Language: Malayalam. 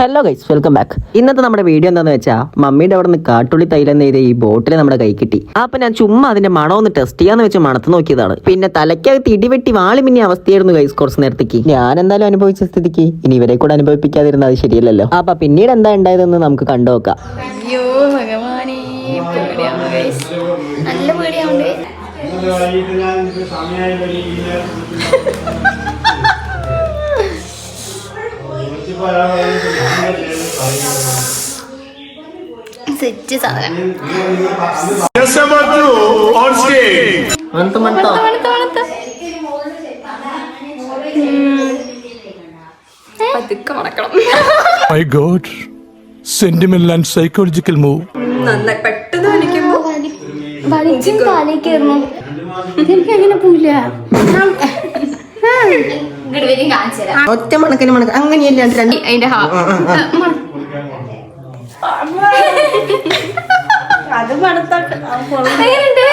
Hello guys, welcome back. ഇന്നത്തെ നമ്മുടെ വീഡിയോ എന്താണെന്ന് വെച്ചാൽ മമ്മിയുടെ അവിടെ നിന്ന് കാട്ടുള്ളി തൈലം നെയ്ത് ഈ ബോട്ടിൽ നമ്മുടെ കൈ കിട്ടി. അപ്പൊ ഞാൻ ചുമ്മാ അതിന്റെ മണം ഒന്ന് ടെസ്റ്റ് ചെയ്യാന്ന് വെച്ച് മണത്ത് നോക്കിയതാണ്. പിന്നെ തലയ്ക്കകത്ത് ഇടിവെട്ടി വാളി മിന്നി അവസ്ഥയായിരുന്നു ഗൈസ് കുറച്ച് നേരത്തേക്ക്. ഞാൻ എന്തായാലും അനുഭവിച്ച സ്ഥിതിക്ക് ഇനി ഇവരെ കൂടെ അനുഭവിപ്പിക്കാതിരുന്ന അത് ശരിയല്ലല്ലോ. അപ്പൊ പിന്നീട് എന്താ ഉണ്ടായതെന്ന് നമുക്ക് കണ്ടു നോക്കാം. അയ്യോ ഭഗവാനേ, പേടിയാവുന്നു ഗൈസ്, നല്ല പേടിയാവുണ്ട്. സെറ്റ് സാധനം പതുക്കെ മണക്കണം. My God, sentimental and psychological move. നന്നായി പെട്ടെന്ന് വലിക്കുമ്പോ വലിച്ചും കാലേക്കായിരുന്നു. ഇതെനിക്ക് അങ്ങനെ പോയില്ല. ഒറ്റ മണക്കിന് മണക്ക് അങ്ങനെയല്ല. അതിന്റെ അത് മണത്തോട്ട് എങ്ങനെയുണ്ട്?